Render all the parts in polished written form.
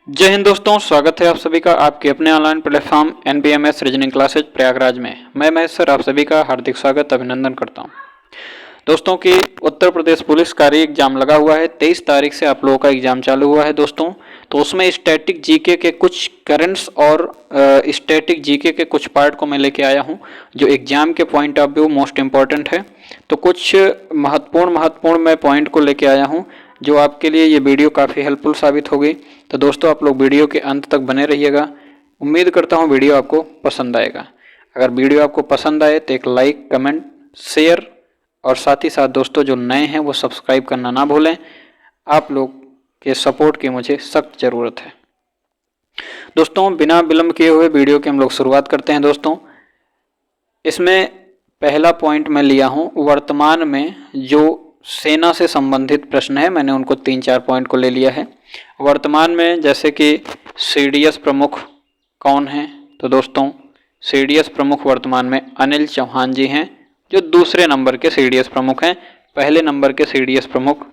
जय हिंद दोस्तों, स्वागत है आप सभी का आपके अपने online platform NBMS reasoning classes Prayagraj में। मैं महेश सर आप सभी का हार्दिक स्वागत अभिनंदन करता हूं। दोस्तों की उत्तर प्रदेश पुलिस का एग्जाम लगा हुआ है। 23 तारीख से आप लोगों का एग्जाम चालू हुआ है दोस्तों। तो उसमें स्टैटिक जीके के कुछ करंट्स और स्टैटिक जीके के कुछ पार्ट को मैं लेके आया हूं जो एग्जाम के point of view most important है। तो कुछ महत्वपूर्ण मैं पॉइंट को लेके आया हूं जो आपके लिए ये वीडियो काफ़ी हेल्पफुल साबित होगी। तो दोस्तों आप लोग वीडियो के अंत तक बने रहिएगा। उम्मीद करता हूँ वीडियो आपको पसंद आएगा। अगर वीडियो आपको पसंद आए तो एक लाइक, कमेंट, शेयर और साथ ही साथ दोस्तों जो नए हैं वो सब्सक्राइब करना ना भूलें। आप लोग के सपोर्ट की मुझे सख्त ज़रूरत है। दोस्तों बिना विलंब किए हुए वीडियो की हम लोग शुरुआत करते हैं। दोस्तों इसमें पहला पॉइंट मैं लिया हूँ वर्तमान में जो सेना से संबंधित प्रश्न है, मैंने उनको 3-4 पॉइंट को ले लिया है। वर्तमान में जैसे कि CDS प्रमुख कौन है, तो दोस्तों CDS प्रमुख वर्तमान में अनिल चौहान जी हैं जो दूसरे नंबर के CDS प्रमुख हैं। पहले नंबर के CDS प्रमुख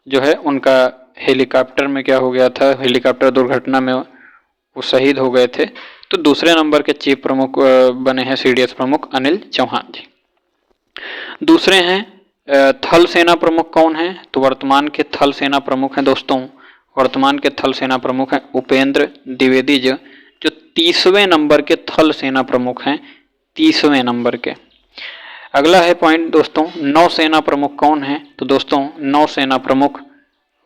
जो है उनका हेलीकॉप्टर में क्या हो गया था, हेलीकॉप्टर दुर्घटना में वो शहीद हो गए थे। तो दूसरे नंबर के चीफ प्रमुख बने हैं CDS प्रमुख अनिल चौहान जी। दूसरे हैं थल सेना प्रमुख कौन है, तो वर्तमान के थल सेना प्रमुख हैं दोस्तों, वर्तमान के थल सेना प्रमुख हैं उपेंद्र द्विवेदी जी जो 30वें नंबर के थल सेना प्रमुख हैं, 30वें नंबर के। अगला है पॉइंट दोस्तों नौसेना प्रमुख कौन है, तो दोस्तों नौसेना प्रमुख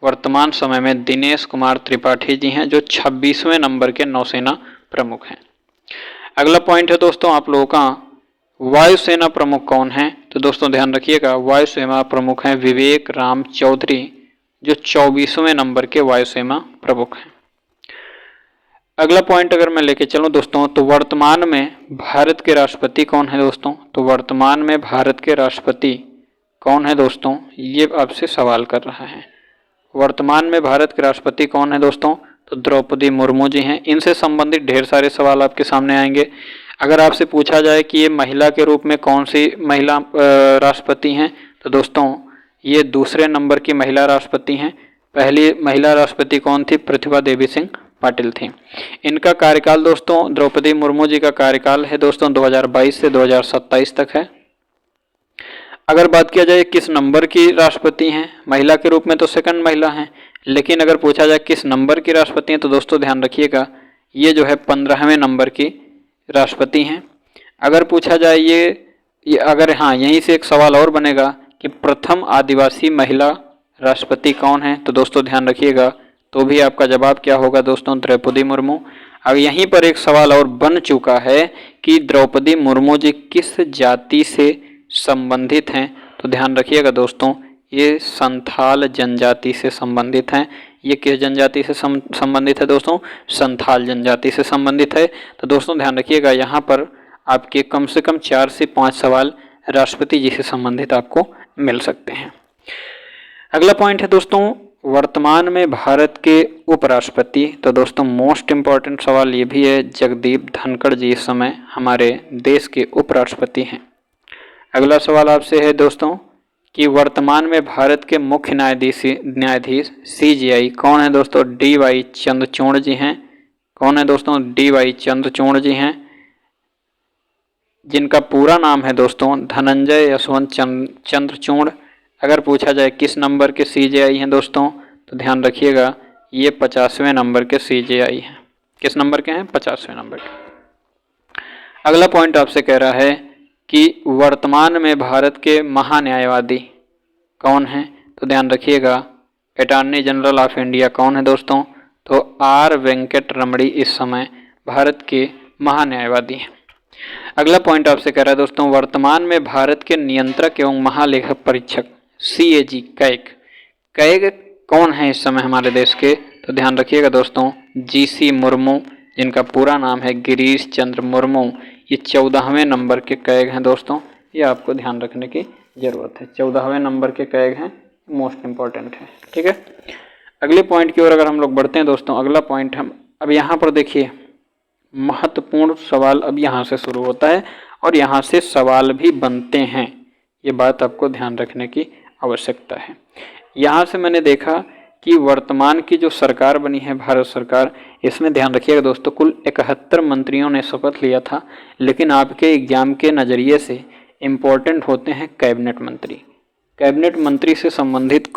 वर्तमान समय में दिनेश कुमार त्रिपाठी जी हैं जो 26वें नंबर के नौसेना प्रमुख हैं। अगला पॉइंट है दोस्तों आप लोगों का वायुसेना प्रमुख कौन है, तो दोस्तों ध्यान रखिएगा वायुसेना प्रमुख हैं विवेक राम चौधरी जो 24वें नंबर के वायुसेना प्रमुख हैं। अगला पॉइंट अगर मैं लेके चलूं दोस्तों तो वर्तमान में भारत के राष्ट्रपति कौन है दोस्तों, तो वर्तमान में भारत के राष्ट्रपति कौन है दोस्तों, ये आपसे सवाल कर रहा है। वर्तमान में भारत के राष्ट्रपति कौन है दोस्तों, तो द्रौपदी मुर्मू जी हैं। इनसे संबंधित ढेर सारे सवाल आपके सामने आएंगे। अगर आपसे पूछा जाए कि ये महिला के रूप में कौन सी महिला राष्ट्रपति हैं, तो दोस्तों ये दूसरे नंबर की महिला राष्ट्रपति हैं। पहली महिला राष्ट्रपति कौन थी, प्रतिभा देवी सिंह पाटिल थी। इनका कार्यकाल दोस्तों द्रौपदी मुर्मू जी का कार्यकाल है दोस्तों 2022 से 2027 तक है। अगर बात किया जाए किस नंबर की राष्ट्रपति हैं, महिला के रूप में तो सेकंड महिला हैं, लेकिन अगर पूछा जाए किस नंबर की राष्ट्रपति हैं तो दोस्तों ध्यान रखिएगा ये जो है 15वें नंबर की राष्ट्रपति हैं। अगर पूछा जाए ये अगर हाँ यहीं से एक सवाल और बनेगा कि प्रथम आदिवासी महिला राष्ट्रपति कौन है, तो दोस्तों ध्यान रखिएगा तो भी आपका जवाब क्या होगा दोस्तों, द्रौपदी मुर्मू। अब यहीं पर एक सवाल और बन चुका है कि द्रौपदी मुर्मू जी किस जाति से संबंधित हैं, तो ध्यान रखिएगा दोस्तों ये संथाल जनजाति से संबंधित हैं। ये किस जनजाति से संबंधित है दोस्तों, संथाल जनजाति से संबंधित है। तो दोस्तों ध्यान रखिएगा यहाँ पर आपके कम से कम 4 से 5 सवाल राष्ट्रपति जी से संबंधित आपको मिल सकते हैं। अगला पॉइंट है दोस्तों वर्तमान में भारत के उपराष्ट्रपति, तो दोस्तों मोस्ट इम्पॉर्टेंट सवाल ये भी है, जगदीप धनखड़ जी इस समय हमारे देश के उपराष्ट्रपति हैं। अगला सवाल आपसे है दोस्तों कि वर्तमान में भारत के मुख्य न्यायाधीश CJI कौन है दोस्तों, DY चंद्रचूड़ जी हैं। कौन है दोस्तों, DY चंद्रचूड़ जी हैं जिनका पूरा नाम है दोस्तों धनंजय यशवंत चंद्रचूड़। अगर पूछा जाए किस नंबर के CJI हैं दोस्तों, तो ध्यान रखिएगा ये 50वें नंबर के CJI हैं। किस नंबर के हैं, 50वें नंबर के। अगला पॉइंट आपसे कह रहा है कि वर्तमान में भारत के महान्यायवादी कौन हैं, तो ध्यान रखिएगा अटॉर्नी जनरल ऑफ इंडिया कौन है दोस्तों, तो R वेंकट रमणी इस समय भारत के महान्यायवादी हैं। अगला पॉइंट आपसे कह रहा है दोस्तों वर्तमान में भारत के नियंत्रक एवं महालेखक परीक्षक CAG कैग कौन है इस समय हमारे देश के, तो ध्यान रखिएगा दोस्तों GC मुर्मू जिनका पूरा नाम है गिरीश चंद्र मुर्मू। ये 14वें नंबर के कैग हैं दोस्तों, ये आपको ध्यान रखने की ज़रूरत है। 14वें नंबर के कैग हैं, मोस्ट इम्पॉर्टेंट है। ठीक है, अगले पॉइंट की ओर अगर हम लोग बढ़ते हैं दोस्तों, अगला पॉइंट हम अब यहाँ पर देखिए महत्वपूर्ण सवाल अब यहाँ से शुरू होता है और यहाँ से सवाल भी बनते हैं, ये बात आपको ध्यान रखने की आवश्यकता है। यहाँ से मैंने देखा कि वर्तमान की जो सरकार बनी है भारत सरकार, इसमें ध्यान रखिएगा दोस्तों, कुल 71 मंत्रियों ने शपथ लिया था। लेकिन आपके एग्जाम के नज़रिए से इम्पोर्टेंट होते हैं कैबिनेट मंत्री। कैबिनेट मंत्री से संबंधित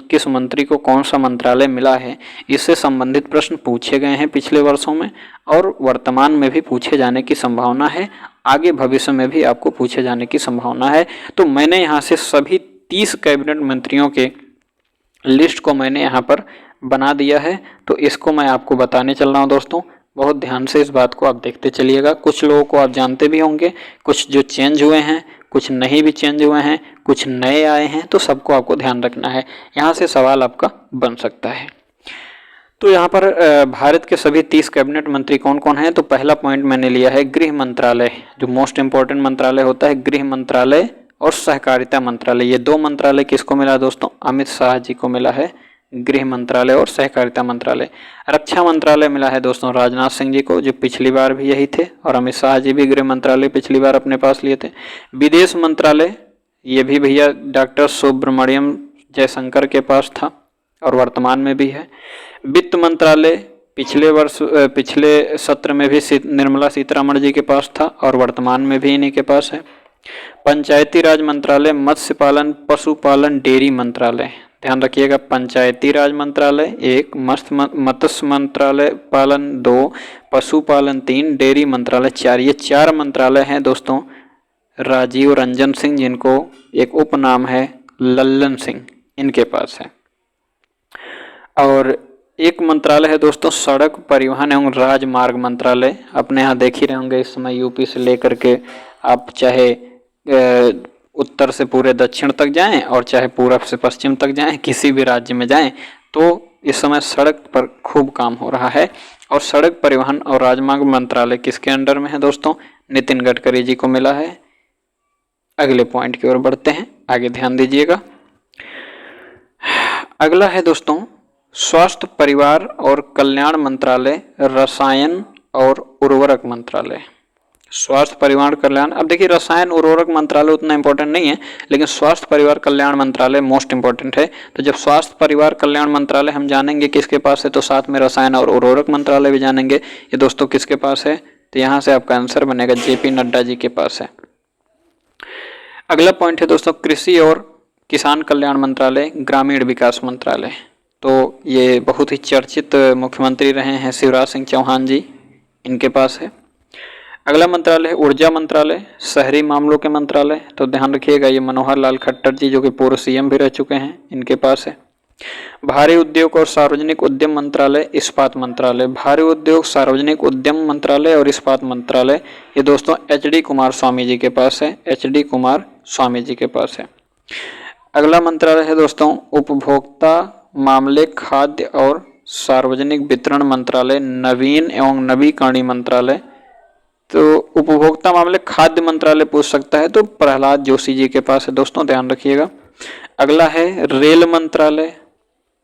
किस मंत्री को कौन सा मंत्रालय मिला है, इससे संबंधित प्रश्न पूछे गए हैं पिछले वर्षों में और वर्तमान में भी पूछे जाने की संभावना है, आगे भविष्य में भी आपको पूछे जाने की संभावना है। तो मैंने यहाँ से सभी 30 कैबिनेट मंत्रियों के लिस्ट को मैंने यहाँ पर बना दिया है, तो इसको मैं आपको बताने चल रहा हूँ दोस्तों। बहुत ध्यान से इस बात को आप देखते चलिएगा। कुछ लोगों को आप जानते भी होंगे, कुछ जो चेंज हुए हैं, कुछ नहीं भी चेंज हुए हैं, कुछ नए आए हैं, तो सबको आपको ध्यान रखना है। यहाँ से सवाल आपका बन सकता है। तो यहाँ पर भारत के सभी 30 कैबिनेट मंत्री कौन कौन हैं, तो पहला पॉइंट मैंने लिया है गृह मंत्रालय। जो मोस्ट इंपॉर्टेंट मंत्रालय होता है, गृह मंत्रालय और सहकारिता मंत्रालय। ये दो मंत्रालय किसको मिला दोस्तों, अमित शाह जी को मिला है, गृह मंत्रालय और सहकारिता मंत्रालय। रक्षा मंत्रालय मिला है दोस्तों राजनाथ सिंह जी को, जो पिछली बार भी यही थे, और अमित शाह जी भी गृह मंत्रालय पिछली बार अपने पास लिए थे। विदेश मंत्रालय, ये भी भैया डॉक्टर सुब्रमण्यम जयशंकर के पास था और वर्तमान में भी है। वित्त मंत्रालय पिछले सत्र में भी निर्मला सीतारमण जी के पास था और वर्तमान में भी इन्हीं के पास है। पंचायती राज मंत्रालय, मत्स्य पालन, पशुपालन, डेयरी मंत्रालय, ध्यान रखिएगा, पंचायती राज मंत्रालय 1, मत्स्य मंत्रालय पालन 2, पशुपालन 3, डेयरी मंत्रालय 4। ये 4 मंत्रालय हैं दोस्तों राजीव रंजन सिंह, जिनको एक उपनाम है लल्लन सिंह, इनके पास है। और एक मंत्रालय है दोस्तों सड़क परिवहन एवं राजमार्ग मंत्रालय। अपने यहाँ देख ही रहे होंगे इस समय यूपी से लेकर के आप चाहे उत्तर से पूरे दक्षिण तक जाएं और चाहे पूरब से पश्चिम तक जाएं, किसी भी राज्य में जाएं, तो इस समय सड़क पर खूब काम हो रहा है। और सड़क परिवहन और राजमार्ग मंत्रालय किसके अंडर में है दोस्तों, नितिन गडकरी जी को मिला है। अगले पॉइंट की ओर बढ़ते हैं, आगे ध्यान दीजिएगा। अगला है दोस्तों स्वास्थ्य परिवार और कल्याण मंत्रालय, रसायन और उर्वरक मंत्रालय। स्वास्थ्य परिवार कल्याण, अब देखिए रसायन उर्वरक मंत्रालय उतना इंपॉर्टेंट नहीं है, लेकिन स्वास्थ्य परिवार कल्याण मंत्रालय मोस्ट इंपॉर्टेंट है। तो जब स्वास्थ्य परिवार कल्याण मंत्रालय हम जानेंगे किसके पास है, तो साथ में रसायन और उर्वरक मंत्रालय भी जानेंगे। ये दोस्तों किसके पास है, तो यहाँ से आपका आंसर बनेगा JP नड्डा जी के पास है। अगला पॉइंट है दोस्तों कृषि और किसान कल्याण मंत्रालय, ग्रामीण विकास मंत्रालय। तो ये बहुत ही चर्चित मुख्यमंत्री रहे हैं शिवराज सिंह चौहान जी, इनके पास है। अगला मंत्रालय है ऊर्जा मंत्रालय, शहरी मामलों के मंत्रालय। तो ध्यान रखिएगा ये मनोहर लाल खट्टर जी, जो कि पूर्व CM भी रह चुके हैं, इनके पास है। भारी उद्योग और सार्वजनिक उद्यम मंत्रालय, इस्पात मंत्रालय। भारी उद्योग, सार्वजनिक उद्यम मंत्रालय और इस्पात मंत्रालय, ये दोस्तों HD कुमार स्वामी जी के पास है, HD कुमार स्वामी जी के पास है। अगला मंत्रालय है दोस्तों उपभोक्ता मामले, खाद्य और सार्वजनिक वितरण मंत्रालय, नवीन एवं नवीकरणीय मंत्रालय। तो उपभोक्ता मामले खाद्य मंत्रालय पूछ सकता है, तो प्रहलाद जोशी जी के पास है दोस्तों, ध्यान रखिएगा। अगला है रेल मंत्रालय,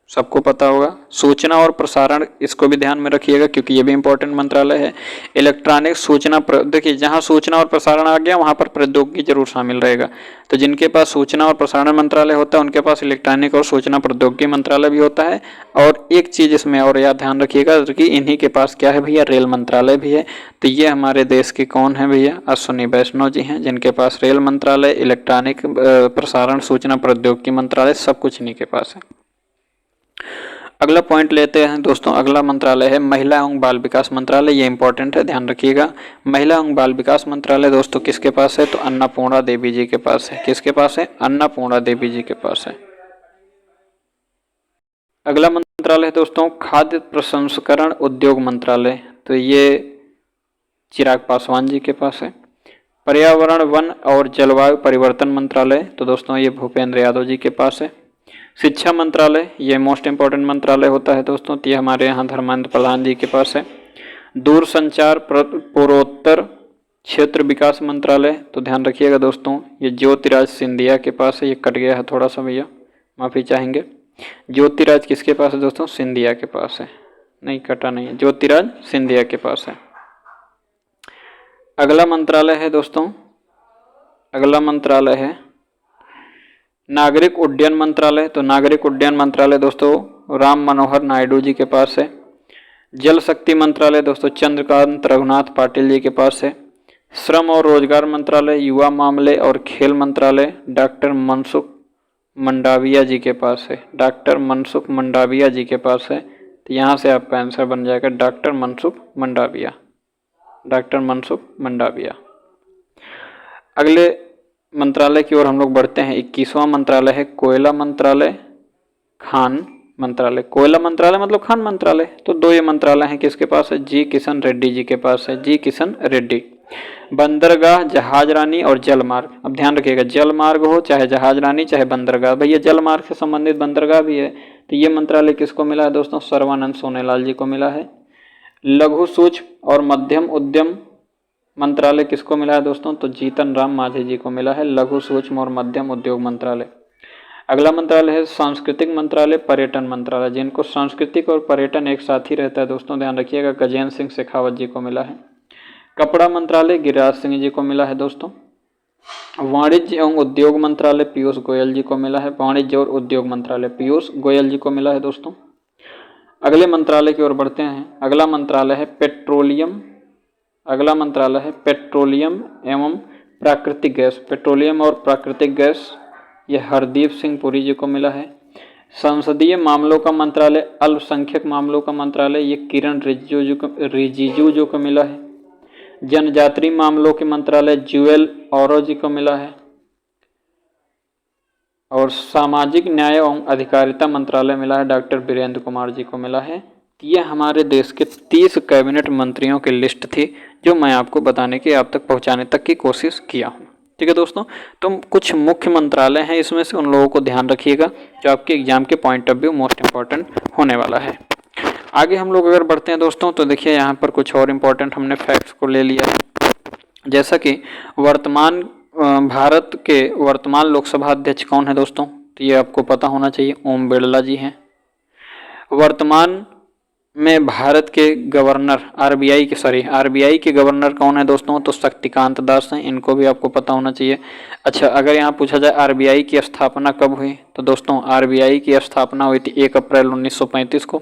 सबको पता होगा। सूचना और प्रसारण, इसको भी ध्यान में रखिएगा क्योंकि ये भी इंपॉर्टेंट मंत्रालय है। इलेक्ट्रॉनिक सूचना, देखिए जहाँ सूचना और प्रसारण आ गया वहाँ पर प्रौद्योगिकी जरूर शामिल रहेगा। तो जिनके पास सूचना और प्रसारण मंत्रालय होता है उनके पास इलेक्ट्रॉनिक और सूचना प्रौद्योगिकी मंत्रालय भी होता है। और एक चीज़ इसमें और याद ध्यान रखिएगा कि इन्हीं के पास क्या है भैया, रेल मंत्रालय भी है। तो ये हमारे देश के कौन है भैया, अश्विनी वैष्णव जी हैं, जिनके पास रेल मंत्रालय, इलेक्ट्रॉनिक प्रसारण, सूचना प्रौद्योगिकी मंत्रालय सब कुछ इन्हीं के पास है। अगला पॉइंट लेते हैं दोस्तों, अगला मंत्रालय है महिला एवं बाल विकास मंत्रालय। ये इंपॉर्टेंट है, ध्यान रखिएगा। महिला एवं बाल विकास मंत्रालय दोस्तों किसके पास है, तो अन्नपूर्णा देवी जी के पास है। किसके पास है, अन्नपूर्णा देवी जी के पास है। अगला मंत्रालय है दोस्तों खाद्य प्रसंस्करण उद्योग मंत्रालय। तो ये चिराग पासवान जी के पास है। पर्यावरण, वन और जलवायु परिवर्तन मंत्रालय, तो दोस्तों ये भूपेंद्र यादव जी के पास है। शिक्षा मंत्रालय, ये मोस्ट इंपॉर्टेंट मंत्रालय होता है दोस्तों, तो ये हमारे यहाँ धर्मेंद्र प्रधान जी के पास है। दूरसंचार पूर्वोत्तर क्षेत्र विकास मंत्रालय, तो ध्यान रखिएगा दोस्तों ये ज्योतिराज सिंधिया के पास है। ये कट गया है थोड़ा सा भैया, माफ़ी चाहेंगे। ज्योतिराज किसके पास है दोस्तों, सिंधिया के पास है, नहीं कटा नहीं है, ज्योतिराज सिंधिया के पास है। अगला मंत्रालय है दोस्तों, अगला मंत्रालय है नागरिक उड्डयन मंत्रालय, तो नागरिक उड्डयन मंत्रालय दोस्तों राम मनोहर नायडू जी के पास है। जल शक्ति मंत्रालय दोस्तों चंद्रकांत रघुनाथ पाटिल जी के पास है। श्रम और रोजगार मंत्रालय, युवा मामले और खेल मंत्रालय डॉक्टर मनसुख मंडाविया जी के पास है। डॉक्टर मनसुख मंडाविया जी के पास है। तो यहाँ से आपका आंसर बन जाएगा डॉक्टर मनसुख मंडाविया, डॉक्टर मनसुख मंडाविया। अगले मंत्रालय की ओर हम लोग बढ़ते हैं। 21वां मंत्रालय है कोयला मंत्रालय, खान मंत्रालय। कोयला मंत्रालय मतलब खान मंत्रालय। तो दो ये मंत्रालय हैं, किसके पास है? जी किशन रेड्डी जी के पास है, जी किशन रेड्डी। बंदरगाह, जहाज रानी और जल मार्ग। अब ध्यान रखिएगा, जल मार्ग हो चाहे जहाज रानी चाहे बंदरगाह, भैया जल मार्ग से संबंधित बंदरगाह भी है। तो ये मंत्रालय किसको मिला है दोस्तों? सर्बानंद सोनोवाल जी को मिला है। लघु सूक्ष्म और मध्यम उद्यम मंत्रालय किसको मिला है दोस्तों? तो जीतन राम मांझी जी को मिला है, लघु सूक्ष्म और मध्यम उद्योग मंत्रालय। अगला मंत्रालय है सांस्कृतिक मंत्रालय, पर्यटन मंत्रालय। जिनको सांस्कृतिक और पर्यटन एक साथ ही रहता है दोस्तों, ध्यान रखिएगा, गजेंद्र सिंह शेखावत जी को मिला है। कपड़ा मंत्रालय गिरिराज सिंह जी को मिला है दोस्तों। वाणिज्य एवं उद्योग मंत्रालय पीयूष गोयल जी को मिला है। वाणिज्य और उद्योग मंत्रालय पीयूष गोयल जी को मिला है दोस्तों। अगले मंत्रालय की ओर बढ़ते हैं। अगला मंत्रालय है पेट्रोलियम, अगला मंत्रालय है पेट्रोलियम एवं प्राकृतिक गैस। पेट्रोलियम और प्राकृतिक गैस ये हरदीप सिंह पुरी जी को मिला है। संसदीय मामलों का मंत्रालय, अल्पसंख्यक मामलों का मंत्रालय, ये किरण रिजिजू जी को मिला है। जनजातीय मामलों के मंत्रालय ज्यूएल औरो जी को मिला है। और सामाजिक न्याय एवं अधिकारिता मंत्रालय मिला है डॉक्टर वीरेंद्र कुमार जी को मिला है। ये हमारे देश के 30 कैबिनेट मंत्रियों की लिस्ट थी जो मैं आपको बताने की, आप तक पहुंचाने तक की कोशिश किया हूँ। ठीक है दोस्तों, तो कुछ मुख्य मंत्रालय हैं इसमें से, उन लोगों को ध्यान रखिएगा जो आपके एग्जाम के point of view most important होने वाला है। आगे हम लोग अगर बढ़ते हैं दोस्तों, तो देखिए यहाँ पर कुछ और इम्पोर्टेंट हमने फैक्ट्स को ले लिया है। जैसा कि वर्तमान भारत के वर्तमान लोकसभा अध्यक्ष कौन है दोस्तों? तो ये आपको पता होना चाहिए, ओम बिरला जी हैं। वर्तमान में भारत के गवर्नर आरबीआई के गवर्नर कौन है दोस्तों? तो शक्तिकांत दास हैं, इनको भी आपको पता होना चाहिए। अच्छा, अगर यहाँ पूछा जाए आरबीआई की स्थापना कब हुई, तो दोस्तों आरबीआई की स्थापना हुई थी 1 अप्रैल 1935 को।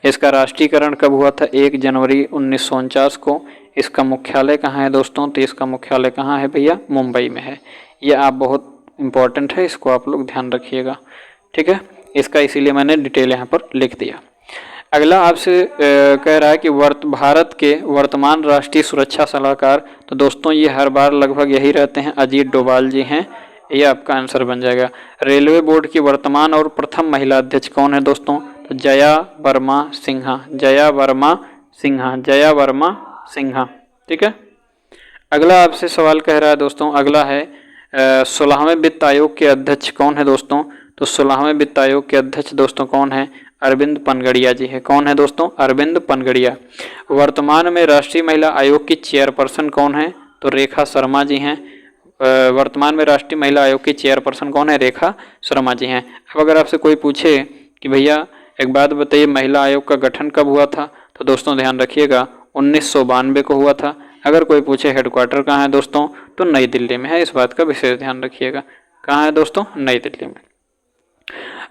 इसका राष्ट्रीयकरण कब हुआ था? 1 जनवरी 1949 को। इसका मुख्यालय कहाँ है दोस्तों? तो इसका मुख्यालय कहाँ है भैया? मुंबई में है। ये आप बहुत इंपॉर्टेंट है, इसको आप लोग ध्यान रखिएगा। ठीक है, इसका इसीलिए मैंने डिटेल यहाँ पर लिख दिया। अगला आपसे कह रहा है कि भारत के वर्तमान राष्ट्रीय सुरक्षा सलाहकार, तो दोस्तों ये हर बार लगभग यही रहते हैं, अजीत डोभाल जी हैं। ये आपका आंसर बन जाएगा। रेलवे बोर्ड की वर्तमान और प्रथम महिला अध्यक्ष कौन है दोस्तों? तो जया वर्मा सिन्हा, जया वर्मा सिन्हा, जया वर्मा सिन्हा। ठीक है, अगला आपसे सवाल कह रहा है दोस्तों, अगला है 16वें वित्त आयोग के अध्यक्ष कौन है दोस्तों? तो 16वें वित्त आयोग के अध्यक्ष दोस्तों कौन है? अरविंद पनगड़िया जी है। कौन है दोस्तों? अरविंद पनगड़िया। वर्तमान में राष्ट्रीय महिला आयोग की चेयरपर्सन कौन है? तो रेखा शर्मा जी हैं। वर्तमान में राष्ट्रीय महिला आयोग की चेयरपर्सन कौन है? रेखा शर्मा जी हैं। अब अगर आपसे कोई पूछे कि भैया एक बात बताइए, महिला आयोग का गठन कब हुआ था, तो दोस्तों ध्यान रखिएगा 1992 को हुआ था। अगर कोई पूछे हेडक्वार्टर कहाँ है दोस्तों, तो नई दिल्ली में है। इस बात का विशेष ध्यान रखिएगा, कहाँ है दोस्तों? नई दिल्ली में।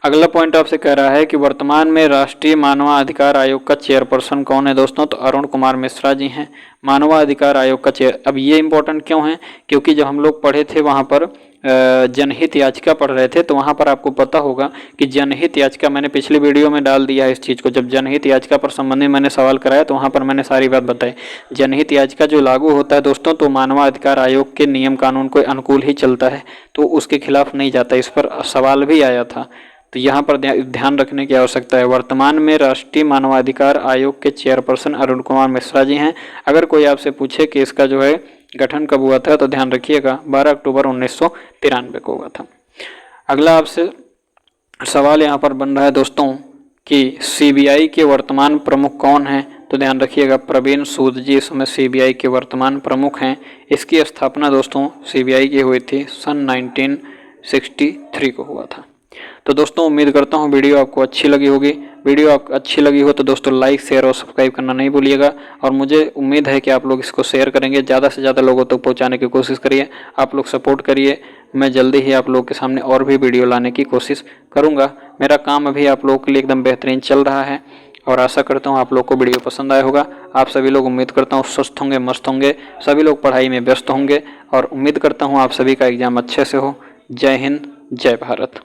अगला पॉइंट आपसे कह रहा है कि वर्तमान में राष्ट्रीय मानवाधिकार आयोग का चेयरपर्सन कौन है दोस्तों? तो अरुण कुमार मिश्रा जी हैं, मानवाधिकार आयोग का चेयर। अब ये इंपॉर्टेंट क्यों है? क्योंकि जब हम लोग पढ़े थे वहाँ पर जनहित याचिका पढ़ रहे थे, तो वहाँ पर आपको पता होगा कि जनहित याचिका, मैंने पिछली वीडियो में डाल दिया है इस चीज़ को। जब जनहित याचिका पर संबंधित मैंने सवाल कराया तो वहाँ पर मैंने सारी बात बताई। जनहित याचिका जो लागू होता है दोस्तों, तो मानवाधिकार आयोग के नियम कानून को अनुकूल ही चलता है, तो उसके खिलाफ नहीं जाता। इस पर सवाल भी आया था, तो यहाँ पर ध्यान रखने की आवश्यकता है। वर्तमान में राष्ट्रीय मानवाधिकार आयोग के चेयरपर्सन अरुण कुमार मिश्रा जी हैं। अगर कोई आपसे पूछे कि इसका जो है गठन कब हुआ था, तो ध्यान रखिएगा 12 अक्टूबर 1993 को हुआ था। अगला आपसे सवाल यहाँ पर बन रहा है दोस्तों कि सीबीआई के वर्तमान प्रमुख कौन हैं, तो ध्यान रखिएगा प्रवीण सूद जी इस समय सीबीआई के वर्तमान प्रमुख हैं। इसकी स्थापना दोस्तों सीबीआई की हुई थी सन 1963 को हुआ था। तो दोस्तों उम्मीद करता हूँ वीडियो आपको अच्छी लगी होगी। वीडियो आपको अच्छी लगी हो तो दोस्तों लाइक, शेयर और सब्सक्राइब करना नहीं भूलिएगा। और मुझे उम्मीद है कि आप लोग इसको शेयर करेंगे, ज़्यादा से ज़्यादा लोगों तक पहुँचाने की कोशिश करिए। आप लोग सपोर्ट करिए, मैं जल्दी ही आप लोगों के सामने और भी वीडियो लाने की कोशिश करूँगा। मेरा काम अभी आप लोगों के लिए एकदम बेहतरीन चल रहा है और आशा करता हूँ आप लोग को वीडियो पसंद आया होगा। आप सभी लोग उम्मीद करता हूँ स्वस्थ होंगे, मस्त होंगे, सभी लोग पढ़ाई में व्यस्त होंगे और उम्मीद करता हूँ आप सभी का एग्ज़ाम अच्छे से हो। जय हिंद, जय भारत।